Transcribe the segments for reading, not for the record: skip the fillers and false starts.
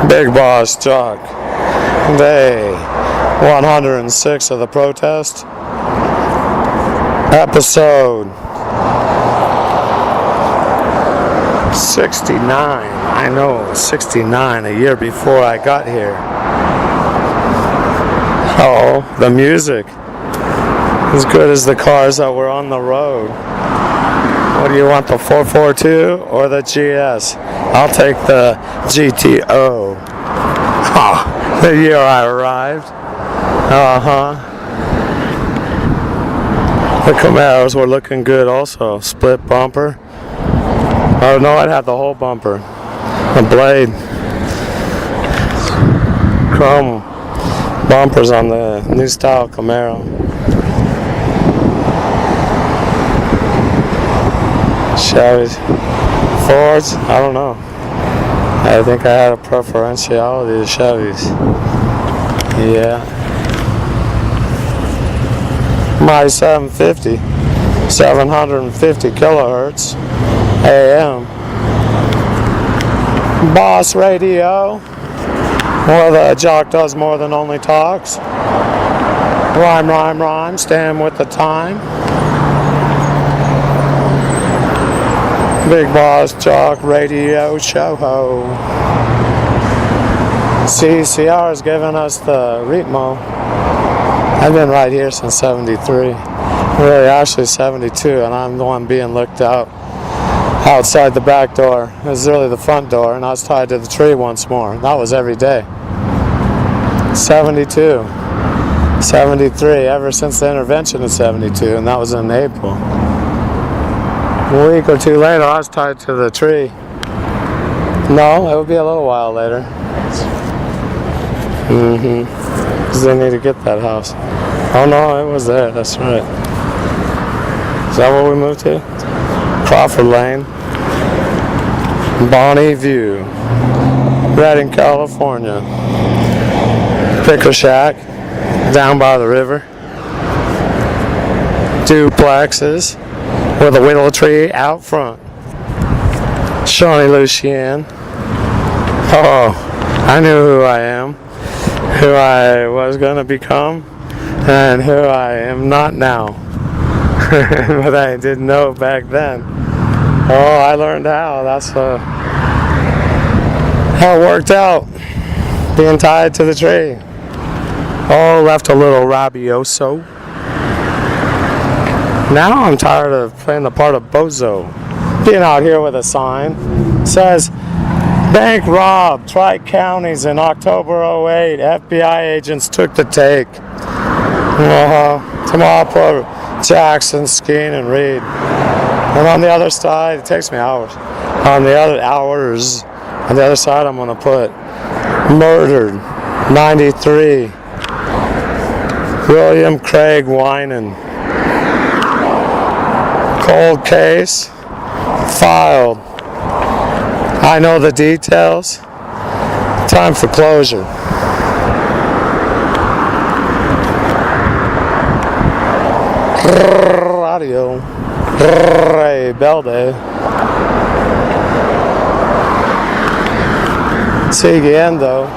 Bigbossjock, day 106 of the protest, episode 69. I know, 69, a year before I got here. Oh, the music, as good as the cars that were on the road. What do you want, the 442 or the GS? I'll take the GTO. The year I arrived. The Camaros were looking good also. Split bumper. Oh no, I'd have the whole bumper. The blade. Chrome bumpers on the new style Camaro. Chevys, Fords, I don't know. I think I had a preferentiality to Chevys. Yeah. My 750 kilohertz AM. Boss radio, where the jock does more than only talks. Rhyme, rhyme, rhyme, stand with the time. Bigbossjock radio show. CCR has given us the Ritmo. I've been right here since 73. Really, actually 72, and I'm the one being looked out outside the back door. It was really the front door, and I was tied to the tree once more. That was every day. 72, 73, ever since the intervention in 72, and that was in April. A week or two later, I was tied to the tree. No, it would be a little while later. Because they need to get that house. Oh no, it was there, that's right. Is that where we moved to? Crawford Lane. Bonnie View. Redding, California. Picker shack. Down by the river. Duplexes. With a willow tree out front. Shawnee Lucien. Oh, I knew who I am, who I was going to become, and who I am not now. But I didn't know back then. Oh, I learned how. That's how it worked out, being tied to the tree. Oh, left a little rabioso. Now I'm tired of playing the part of bozo. Being out here with a sign says, bank robbed, Tri-Counties in October '08. FBI agents took the take. Tomorrow I'll put Jackson, Skeen, and Reed. And on the other side, it takes me hours. On the other side I'm going to put murdered, 93. William Craig Winan. Cold case, filed. I know the details. Time for closure. Radio. Ray Belde. Siguiendo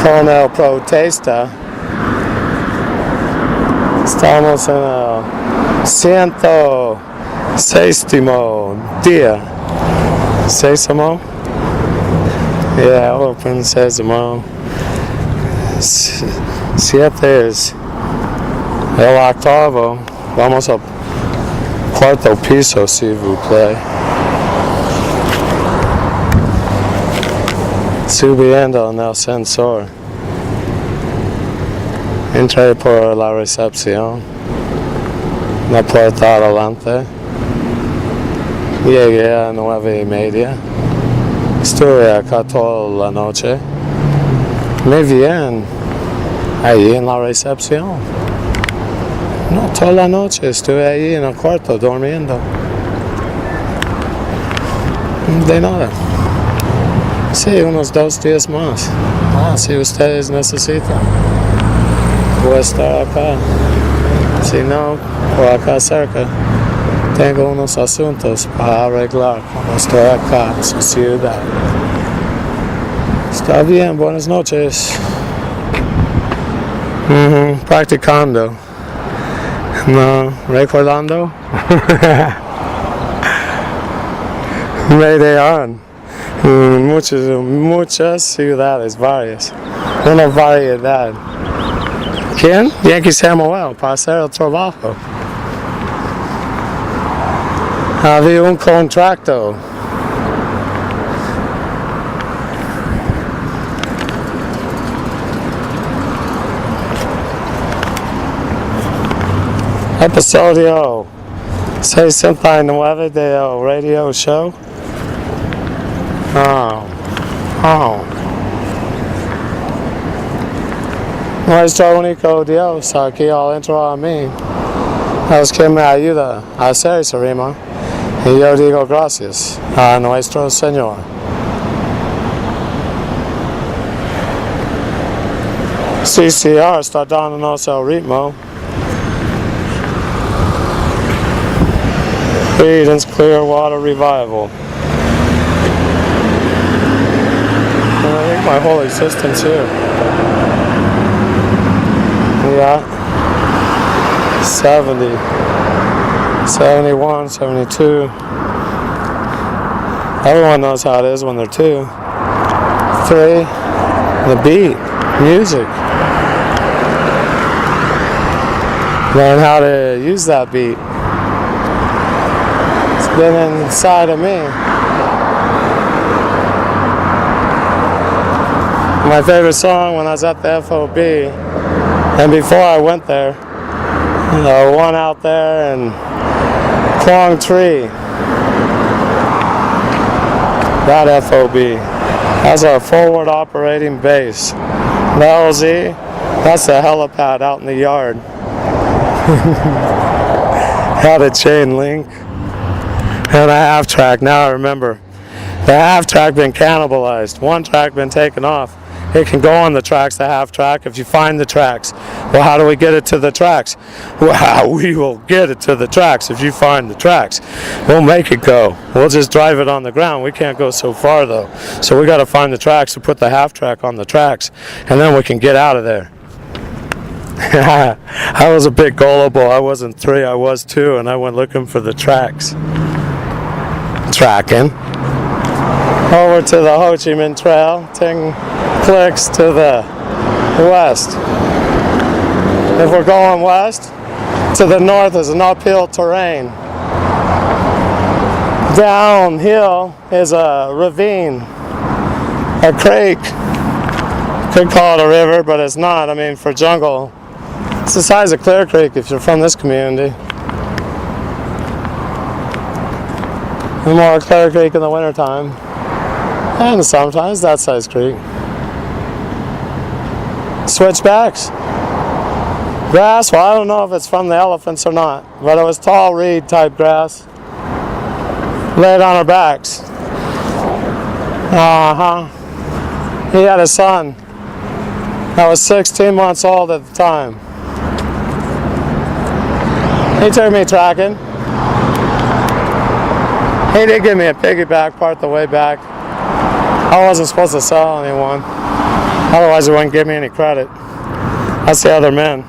con el protesta. Estamos en el 106º día. Sésamo? Yeah, open sésamo. 7 es el octavo. Vamos al cuarto piso, s'il vous plaît. Subiendo en el ascensor. Entré por la recepción. La puerta adelante. Llegué a 9:30. Estuve acá toda la noche. Muy bien. Ahí en la recepción. No, toda la noche estuve ahí en el cuarto durmiendo. De nada. Sí, unos 2 días más. Si ustedes necesitan. Voy a estar acá. Si no, por acá cerca. Tengo unos asuntos para arreglar cuando estoy acá en su ciudad. Está bien, buenas noches. Practicando. No, recordando. Medean. Muchas ciudades, varias. Una variedad. ¿Quién? Yankee Samuel, para hacer el trabajo. Había un contrato. Episodio 69 del radio show. Nuestro único Dios aquí al entrar a mí es que me ayuda a hacer esa rima. Y yo digo gracias a nuestro Señor. CCR está dándonos el ritmo. Creedence Clearwater Revival. And I think my whole existence here. Yeah. 70, 71, 72. Everyone knows how it is when they're 2. 3. The beat. Music. Learn how to use that beat. It's been inside of me. My favorite song when I was at the F.B.I, and before I went there, one out there in Quang Tree. That F.B.I. That's a forward operating base. The LZ, that's a helipad out in the yard. Had a chain link and a half track. Now I remember. The half track been cannibalized. One track been taken off. It can go on the tracks, the half track, if you find the tracks. Well, how do we get it to the tracks? Well, we will get it to the tracks if you find the tracks. We'll make it go. We'll just drive it on the ground. We can't go so far, though. So we got to find the tracks to put the half track on the tracks, and then we can get out of there. I was a bit gullible. I wasn't 3, I was 2, and I went looking for the tracks. Tracking. Over to the Ho Chi Minh Trail. 10 clicks to the west. If we're going west, to the north is an uphill terrain. Downhill is a ravine, a creek. Could call it a river, but it's not. I mean, for jungle, it's the size of Clear Creek if you're from this community. And more Clear Creek in the wintertime. And sometimes that size creek. Switchbacks. Grass, well, I don't know if it's from the elephants or not, but it was tall reed type grass. Laid on our backs. He had a son that was 16 months old at the time. He took me tracking. He did give me a piggyback part the way back. I wasn't supposed to sell anyone. Otherwise, he wouldn't give me any credit. That's the other men.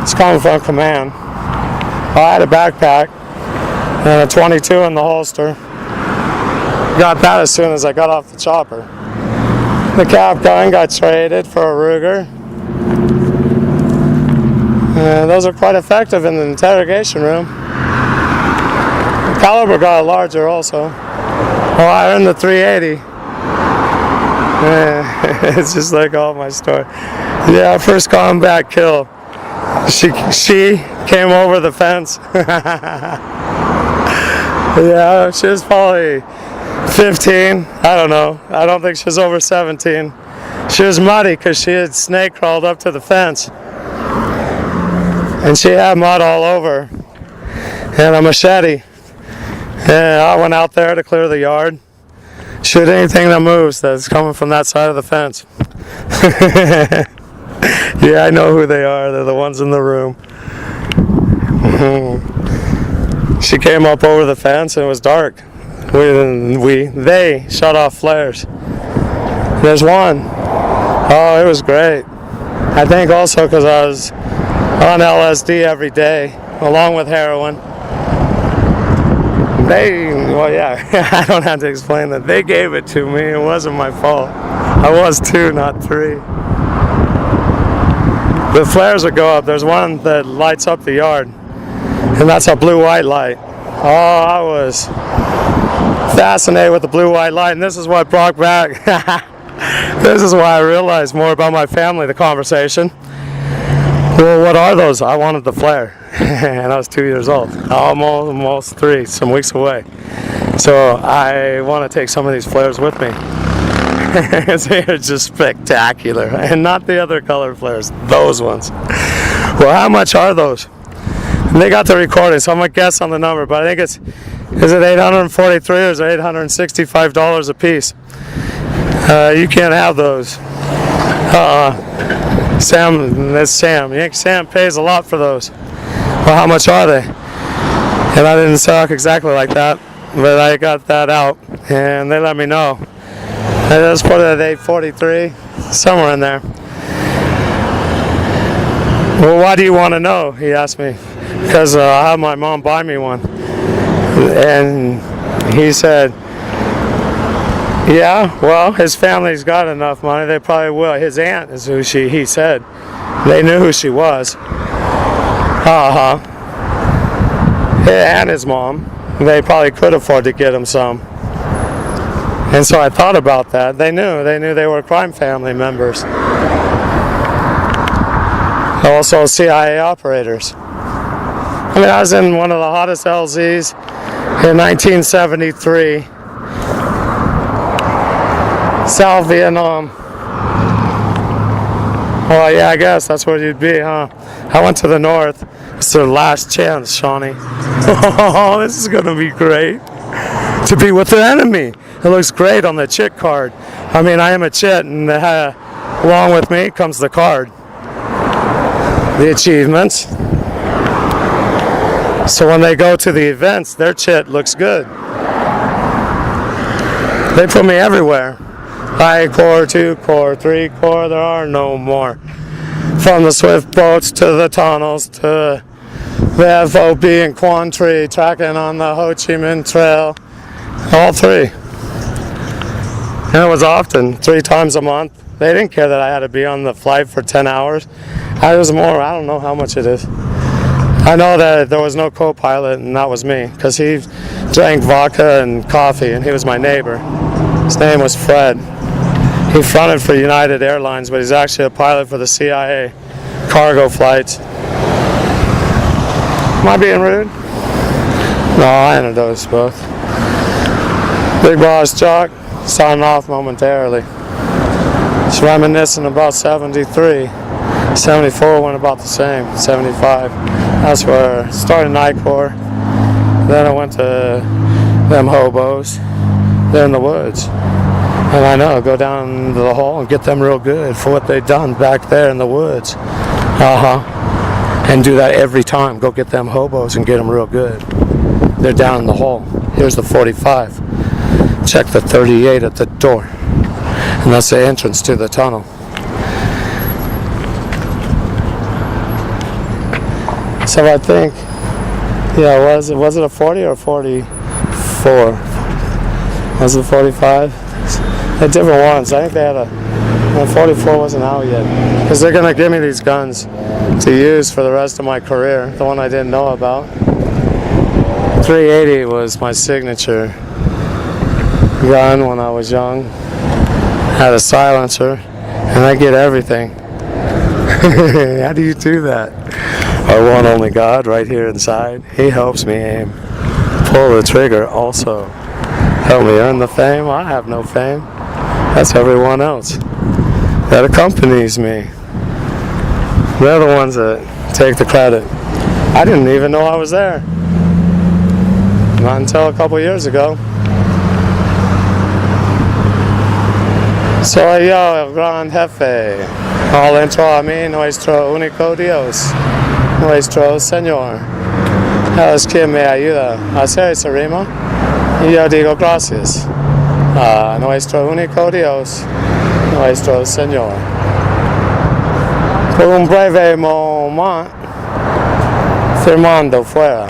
It's coming from command. Well, I had a backpack and a 22 in the holster. Got that as soon as I got off the chopper. The cap gun got traded for a Ruger. And those are quite effective in the interrogation room. The caliber got larger also. Oh, I earned the 380. It's just like all my story. Yeah, first combat kill. She came over the fence. Yeah, she was probably 15. I don't know. I don't think she was over 17. She was muddy because she had snake crawled up to the fence. And she had mud all over. And a machete. And I went out there to clear the yard. Shoot anything that moves that's coming from that side of the fence. Yeah, I know who they are. They're the ones in the room. She came up over the fence and it was dark. They shut off flares. There's one. Oh, it was great. I think also because I was on LSD every day, along with heroin. Well, yeah, I don't have to explain that. They gave it to me. It wasn't my fault. I was 2, not 3. The flares would go up. There's one that lights up the yard, and that's a blue-white light. Oh, I was fascinated with the blue-white light, and this is what brought back. This is why I realized more about my family, the conversation. Well, what are those? I wanted the flare, and I was 2 years old, almost 3, some weeks away. So I want to take some of these flares with me. They're just spectacular, and not the other color flares, those ones. Well, how much are those? And they got the recording, so I'm gonna guess on the number, but I think is it $843 or is it $865 a piece? You can't have those. Sam, that's Sam. Sam pays a lot for those. Well, how much are they? And I didn't talk exactly like that, but I got that out, and they let me know. I just put it at $843, somewhere in there. Well, why do you want to know? He asked me. Because I had my mom buy me one. And he said, yeah, well, his family's got enough money, they probably will. His aunt is who he said. They knew who she was. And his mom. They probably could afford to get him some. And so I thought about that. They knew they were crime family members. Also CIA operators. I mean, I was in one of the hottest LZs in 1973. South Vietnam. Well, yeah, I guess that's where you'd be, huh? I went to the north. It's their last chance, Shawnee. Oh, this is going to be great. To be with the enemy. It looks great on the chit card. I mean, I am a chit, and along with me comes the card. The achievements. So when they go to the events, their chit looks good. They put me everywhere. I Corps, 2 Corps, 3 Corps, there are no more. From the swift boats to the tunnels to the F.B.I. and Quan Tri, tracking on the Ho Chi Minh Trail. All 3. And it was often 3 times a month. They didn't care that I had to be on the flight for 10 hours. I was more, I don't know how much it is. I know that there was no co-pilot, and that was me, because he drank vodka and coffee, and he was my neighbor. His name was Fred. He fronted for United Airlines, but he's actually a pilot for the CIA cargo flights. Am I being rude? No, I introduced both. Bigbossjock, signing off momentarily. Just reminiscing about 73. 74 went about the same. 75. That's where I started in I Corps. Then I went to them hobos. They're in the woods. And I know, go down to the hole and get them real good for what they've done back there in the woods. And do that every time. Go get them hobos and get them real good. They're down in the hole. Here's the 45. Check the 38 at the door. And that's the entrance to the tunnel. So I think, yeah, was it a 40 or 44? Was it 45? They're different ones. I think they had a 44 wasn't out yet. Because they're going to give me these guns to use for the rest of my career. The one I didn't know about. 380 was my signature gun when I was young. Had a silencer. And I get everything. How do you do that? Our one only God right here inside. He helps me aim. Pull the trigger also. Help me earn the fame. I have no fame. That's everyone else that accompanies me. They're the ones that take the credit. I didn't even know I was there. Not until a couple years ago. Soy yo, el gran jefe. All dentro a mí nuestro único Dios. Nuestro Señor. Es quien me ayuda a hacer esa rima. Y yo digo gracias a nuestro único Dios. nuestro Señor. Por un breve momento, firmando fuera.